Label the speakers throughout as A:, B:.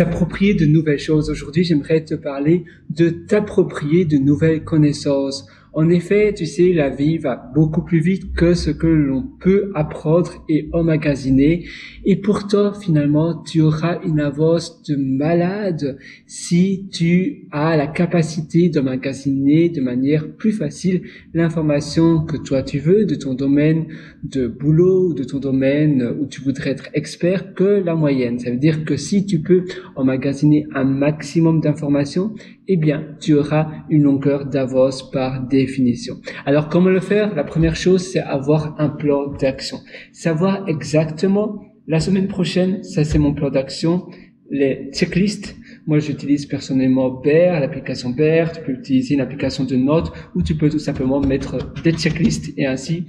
A: s'approprier de nouvelles choses. Aujourd'hui, j'aimerais te parler de t'approprier de nouvelles connaissances. En effet, tu sais, la vie va beaucoup plus vite que ce que l'on peut apprendre et emmagasiner. Et pourtant, finalement, tu auras une avance de malade si tu as la capacité d'emmagasiner de manière plus facile l'information que toi tu veux de ton domaine de boulot, de ton domaine où tu voudrais être expert que la moyenne. Ça veut dire que si tu peux emmagasiner un maximum d'informations, eh bien, tu auras une longueur d'avance par définition. Alors, comment le faire? La première chose, c'est avoir un plan d'action. Savoir exactement, la semaine prochaine, ça c'est mon plan d'action, les checklists. Moi, j'utilise personnellement Bear, l'application Bear. Tu peux utiliser une application de notes où tu peux tout simplement mettre des checklists et ainsi,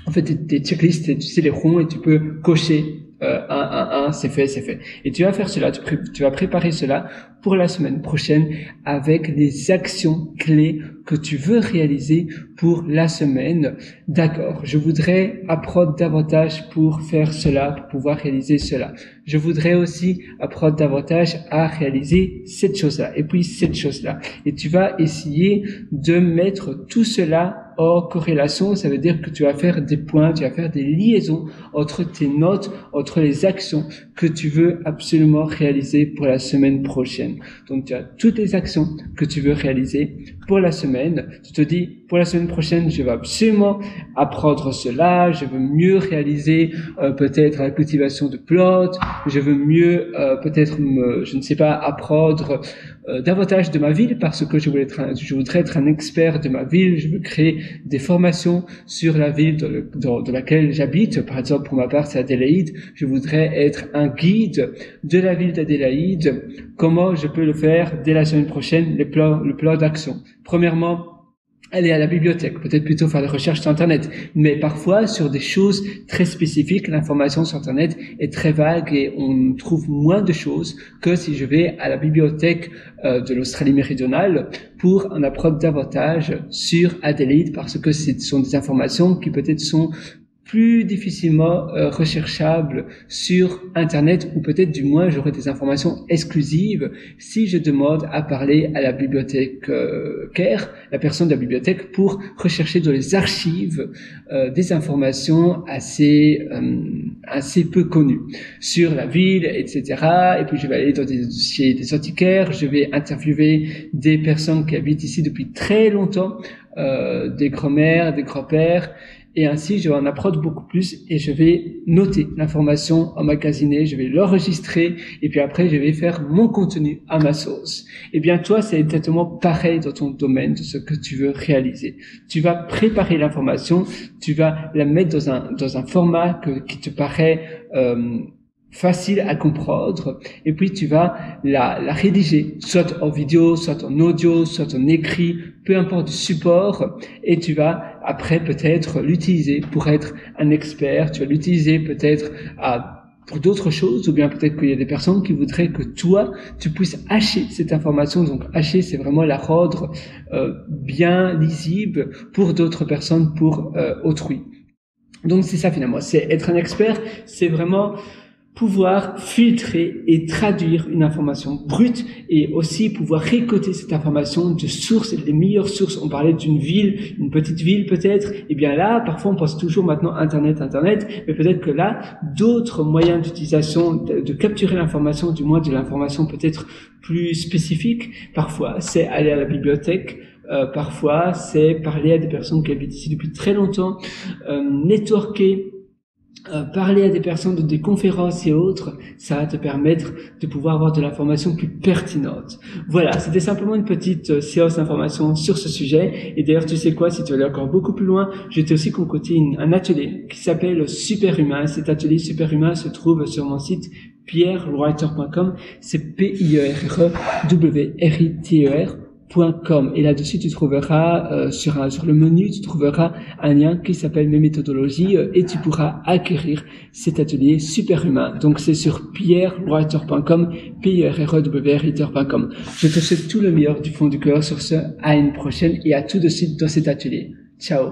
A: en fait, des checklists, tu sais, les ronds et tu peux cocher. C'est fait. Et tu vas faire cela, tu vas préparer cela pour la semaine prochaine avec les actions clés que tu veux réaliser pour la semaine. D'accord, je voudrais apprendre davantage pour faire cela, pour pouvoir réaliser cela. Je voudrais aussi apprendre davantage à réaliser cette chose-là et puis cette chose-là. Et tu vas essayer de mettre tout cela en corrélation. Ça veut dire que tu vas faire des points, tu vas faire des liaisons entre tes notes, entre les actions que tu veux absolument réaliser pour la semaine prochaine. Donc, tu as toutes les actions que tu veux réaliser pour la semaine. Tu te dis, pour la semaine prochaine, je vais absolument apprendre cela. Je veux mieux réaliser peut-être la cultivation de plantes. Je veux mieux apprendre davantage de ma ville parce que je voudrais être un expert de ma ville. Je veux créer des formations sur la ville dans laquelle j'habite. Par exemple, pour ma part, c'est Adélaïde. Je voudrais être un guide de la ville d'Adélaïde. Comment je peux le faire dès la semaine prochaine? Le plan d'action. Premièrement, aller à la bibliothèque, peut-être plutôt faire des recherches sur Internet. Mais parfois, sur des choses très spécifiques, l'information sur Internet est très vague et on trouve moins de choses que si je vais à la bibliothèque de l'Australie méridionale pour en apprendre davantage sur Adélaïde parce que ce sont des informations qui peut-être sont plus difficilement recherchables sur Internet ou peut-être du moins j'aurai des informations exclusives si je demande à parler à la bibliothécaire, la personne de la bibliothèque pour rechercher dans les archives des informations assez peu connues sur la ville, etc. Et puis je vais aller chez des antiquaires, je vais interviewer des personnes qui habitent ici depuis très longtemps, des grands-mères, des grands-pères. Et ainsi, je vais en apprendre beaucoup plus et je vais noter l'information emmagasinée, je vais l'enregistrer et puis après, je vais faire mon contenu à ma sauce. Eh bien, toi, c'est exactement pareil dans ton domaine de ce que tu veux réaliser. Tu vas préparer l'information, tu vas la mettre dans un format qui te paraît facile à comprendre et puis tu vas la rédiger soit en vidéo, soit en audio, soit en écrit, peu importe du support et tu vas après peut-être l'utiliser pour être un expert, tu vas l'utiliser peut-être pour d'autres choses ou bien peut-être qu'il y a des personnes qui voudraient que toi tu puisses hacher cette information. Donc hacher, c'est vraiment la rendre bien lisible pour d'autres personnes, pour autrui. Donc c'est ça finalement, c'est être un expert, c'est vraiment pouvoir filtrer et traduire une information brute et aussi pouvoir récolter cette information de sources, les meilleures sources. On parlait d'une ville, une petite ville peut-être. Et bien là, parfois on pense toujours maintenant Internet, mais peut-être que là, d'autres moyens d'utilisation, de capturer l'information, du moins de l'information peut-être plus spécifique. Parfois, c'est aller à la bibliothèque. Parfois, c'est parler à des personnes qui habitent ici depuis très longtemps, networker. Parler à des personnes de des conférences et autres, ça va te permettre de pouvoir avoir de l'information plus pertinente. Voilà, c'était simplement une petite séance d'information sur ce sujet. Et d'ailleurs, tu sais quoi, si tu veux aller encore beaucoup plus loin, je t'ai aussi concocté un atelier qui s'appelle Superhumain. Cet atelier Superhumain se trouve sur mon site pierrewriter.com. C'est pierrewriter.com. Et là-dessus, tu trouveras sur le menu, tu trouveras un lien qui s'appelle Mes méthodologies et tu pourras acquérir cet atelier Superhumain. Donc c'est sur pierrewriter.com, pierrewriter.com. Je te souhaite tout le meilleur du fond du cœur sur ce. À une prochaine et à tout de suite dans cet atelier. Ciao.